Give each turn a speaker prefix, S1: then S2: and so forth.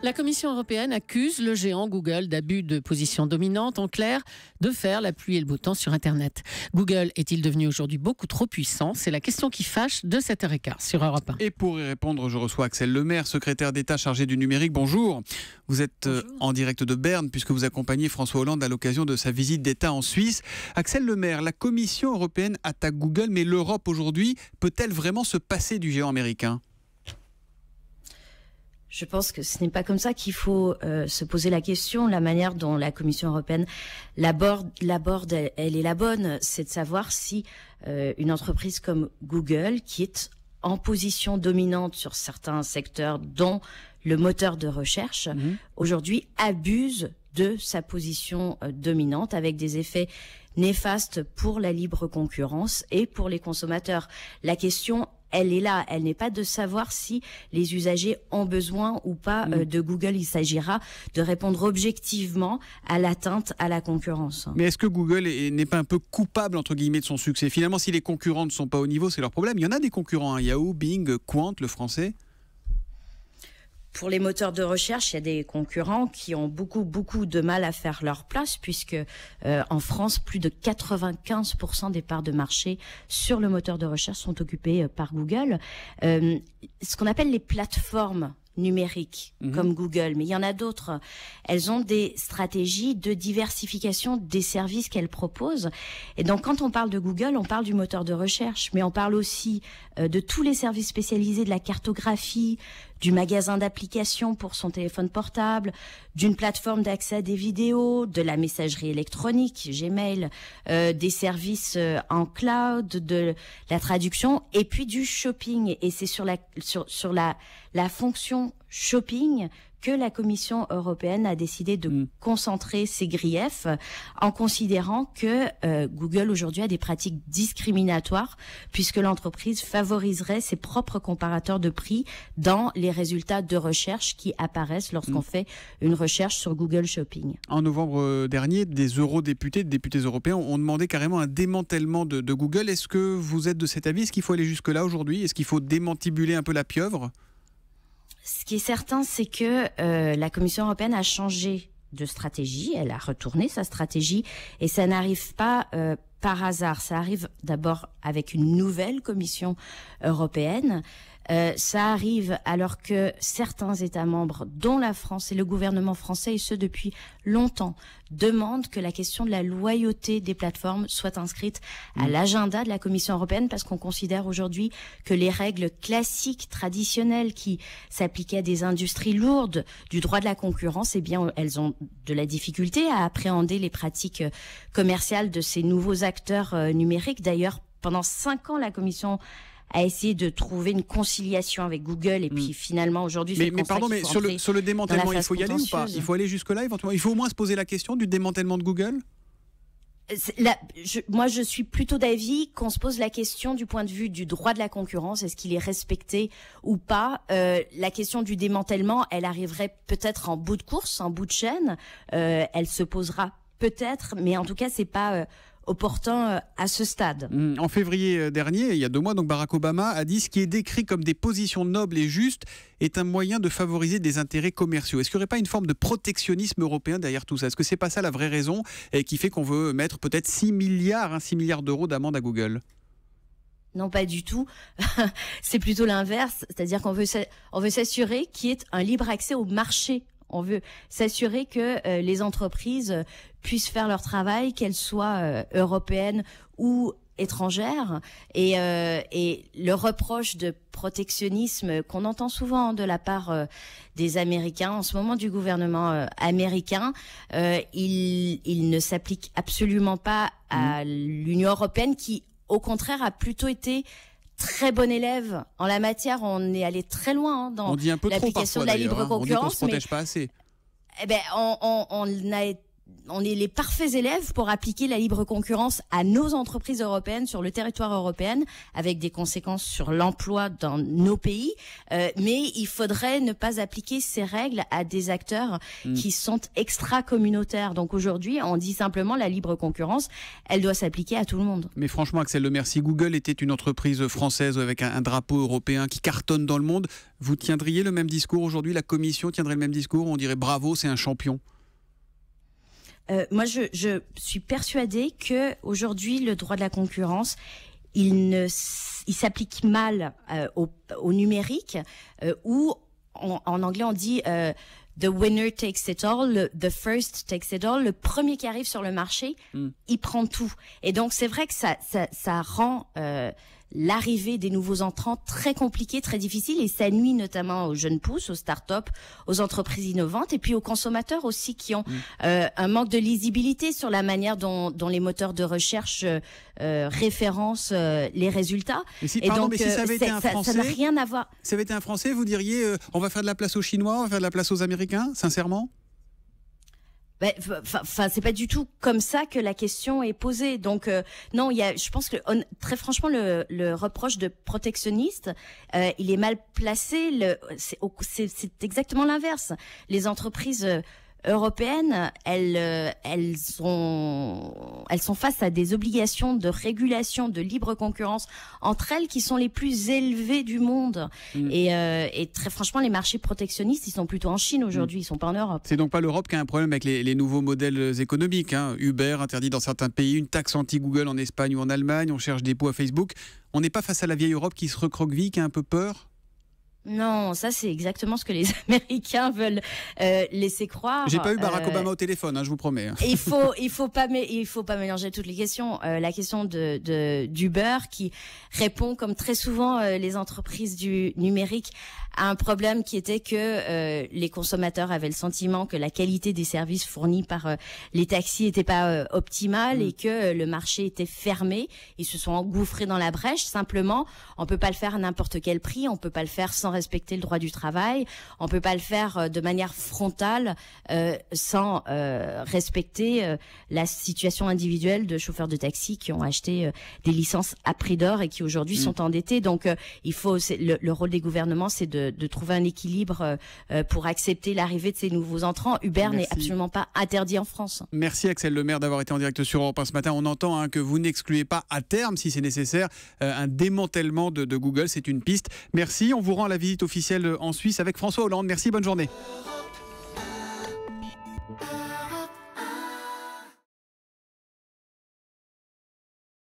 S1: La Commission européenne accuse le géant Google d'abus de position dominante, en clair, de faire la pluie et le beau temps sur Internet. Google est-il devenu aujourd'hui beaucoup trop puissant ? C'est la question qui fâche de 7h15 sur Europe 1.
S2: Et pour y répondre, je reçois Axel Lemaire, secrétaire d'État chargé du numérique. Bonjour. Vous êtes en direct de Berne puisque vous accompagnez François Hollande à l'occasion de sa visite d'État en Suisse. Axel Lemaire, la Commission européenne attaque Google, mais l'Europe aujourd'hui peut-elle vraiment se passer du géant américain ?
S3: Je pense que ce n'est pas comme ça qu'il faut se poser la question. La manière dont la Commission européenne l'aborde, elle est la bonne. C'est de savoir si une entreprise comme Google, qui est en position dominante sur certains secteurs, dont le moteur de recherche, aujourd'hui abuse de sa position dominante avec des effets néfastes pour la libre concurrence et pour les consommateurs. La question, elle est là, elle n'est pas de savoir si les usagers ont besoin ou pas de Google. Il s'agira de répondre objectivement à l'atteinte à la concurrence.
S2: Mais est-ce que Google n'est pas un peu coupable, entre guillemets, de son succès ? Finalement, si les concurrents ne sont pas au niveau, c'est leur problème. Il y en a des concurrents, Yahoo, Bing, Qwant, le français.
S3: Pour les moteurs de recherche, il y a des concurrents qui ont beaucoup de mal à faire leur place, puisque en France, plus de 95% des parts de marché sur le moteur de recherche sont occupées par Google. Ce qu'on appelle les plateformes numériques comme Google, mais il y en a d'autres. Elles ont des stratégies de diversification des services qu'elles proposent. Et donc, quand on parle de Google, on parle du moteur de recherche, mais on parle aussi de tous les services spécialisés, de la cartographie, du magasin d'applications pour son téléphone portable, d'une plateforme d'accès à des vidéos, de la messagerie électronique, Gmail, des services en cloud, de la traduction, et puis du shopping. Et c'est sur la fonction shopping que la Commission européenne a décidé de concentrer ses griefs en considérant que Google aujourd'hui a des pratiques discriminatoires puisque l'entreprise favoriserait ses propres comparateurs de prix dans les résultats de recherche qui apparaissent lorsqu'on fait une recherche sur Google Shopping. En
S2: novembre dernier, des eurodéputés, des députés européens ont demandé carrément un démantèlement de Google. Est-ce que vous êtes de cet avis ? Est-ce qu'il faut aller jusque-là aujourd'hui ? Est-ce qu'il faut démantibuler un peu la pieuvre ?
S3: Ce qui est certain, c'est que la Commission européenne a changé de stratégie, elle a retourné sa stratégie, et ça n'arrive pas par hasard. Ça arrive d'abord avec une nouvelle Commission européenne. Ça arrive alors que certains États membres, dont la France et le gouvernement français, et ce depuis longtemps, demandent que la question de la loyauté des plateformes soit inscrite à l'agenda de la Commission européenne, parce qu'on considère aujourd'hui que les règles classiques, traditionnelles, qui s'appliquaient à des industries lourdes du droit de la concurrence, eh bien, elles ont de la difficulté à appréhender les pratiques commerciales de ces nouveaux acteurs numériques. D'ailleurs, pendant 5 ans, la Commission a essayé de trouver une conciliation avec Google et puis finalement aujourd'hui
S2: mais pardon, mais sur le démantèlement, il faut y aller ou pas ? Il faut aller jusque-là éventuellement ? Il faut au moins se poser la question du démantèlement de Google ?
S3: Moi, je suis plutôt d'avis qu'on se pose la question du point de vue du droit de la concurrence. Est-ce qu'il est respecté ou pas ? La question du démantèlement, elle arriverait peut-être en bout de course, en bout de chaîne. Elle se posera peut-être, mais en tout cas, c'est pas opportun à ce stade.
S2: En février dernier, il y a 2 mois, donc Barack Obama a dit: ce qui est décrit comme des positions nobles et justes est un moyen de favoriser des intérêts commerciaux. Est-ce qu'il n'y aurait pas une forme de protectionnisme européen derrière tout ça ? Est-ce que c'est pas ça la vraie raison et qui fait qu'on veut mettre peut-être 6 milliards d'euros d'amende à Google ?
S3: Non, pas du tout. C'est plutôt l'inverse. C'est-à-dire qu'on veut s'assurer qu'il y ait un libre accès au marché. On veut s'assurer que les entreprises puissent faire leur travail, qu'elles soient européennes ou étrangères. Et le reproche de protectionnisme qu'on entend souvent de la part des Américains, en ce moment du gouvernement américain, il ne s'applique absolument pas à l'Union européenne qui, au contraire, a plutôt été très bon élève en la matière. On est allé très loin dans l'application de la libre concurrence.
S2: On dit qu'on se protège pas assez.
S3: Eh ben, on a on est les parfaits élèves pour appliquer la libre concurrence à nos entreprises européennes sur le territoire européen, avec des conséquences sur l'emploi dans nos pays. Mais il faudrait ne pas appliquer ces règles à des acteurs qui sont extra-communautaires. Donc aujourd'hui, on dit simplement la libre concurrence, elle doit s'appliquer à tout le monde.
S2: Mais franchement, Axelle Lemaire, si Google était une entreprise française avec un drapeau européen qui cartonne dans le monde, vous tiendriez le même discours aujourd'hui? La Commission tiendrait le même discours? On dirait bravo, c'est un champion?
S3: Moi, je suis persuadée que aujourd'hui, le droit de la concurrence, il s'applique mal au numérique, où en anglais on dit the winner takes it all, the first takes it all. Le premier qui arrive sur le marché, il prend tout. Et donc c'est vrai que ça rend l'arrivée des nouveaux entrants très compliquée, très difficile, et ça nuit notamment aux jeunes pousses, aux start-up, aux entreprises innovantes, et puis aux consommateurs aussi qui ont un manque de lisibilité sur la manière dont les moteurs de recherche référencent les résultats.
S2: Mais si ça avait été un Français,
S3: ça n'a rien à voir.
S2: Si ça avait été un Français, vous diriez on va faire de la place aux Chinois, on va faire de la place aux Américains, sincèrement?
S3: C'est pas du tout comme ça que la question est posée. Donc non, je pense que très franchement le reproche de protectionniste, il est mal placé. C'est exactement l'inverse. Les entreprises européennes, elles sont face à des obligations de régulation, de libre concurrence entre elles qui sont les plus élevées du monde. Et très franchement, les marchés protectionnistes, ils sont plutôt en Chine aujourd'hui, ils sont pas en Europe.
S2: C'est donc pas l'Europe qui a un problème avec les nouveaux modèles économiques, hein. Uber interdit dans certains pays, une taxe anti-Google en Espagne ou en Allemagne, on cherche des pots à Facebook. On n'est pas face à la vieille Europe qui se recroqueville, qui a un peu peur?
S3: Non, ça c'est exactement ce que les Américains veulent laisser croire.
S2: J'ai pas eu Barack Obama au téléphone, hein, je vous promets.
S3: Il faut pas mélanger toutes les questions. La question d'Uber qui répond, comme très souvent les entreprises du numérique, à un problème qui était que les consommateurs avaient le sentiment que la qualité des services fournis par les taxis était pas optimale et que le marché était fermé. Ils se sont engouffrés dans la brèche. Simplement, on peut pas le faire à n'importe quel prix, on peut pas le faire sans respecter le droit du travail, on peut pas le faire de manière frontale sans respecter la situation individuelle de chauffeurs de taxi qui ont acheté des licences à prix d'or et qui aujourd'hui sont endettés. Donc le rôle des gouvernements, c'est de trouver un équilibre pour accepter l'arrivée de ces nouveaux entrants. Uber n'est absolument pas interdit en France.
S2: Merci Axelle Lemaire d'avoir été en direct sur Europe 1 ce matin. On entend que vous n'excluez pas à terme, si c'est nécessaire, un démantèlement de Google. C'est une piste. Merci. On vous rend à la visite officielle en Suisse avec François Hollande. Merci, bonne journée.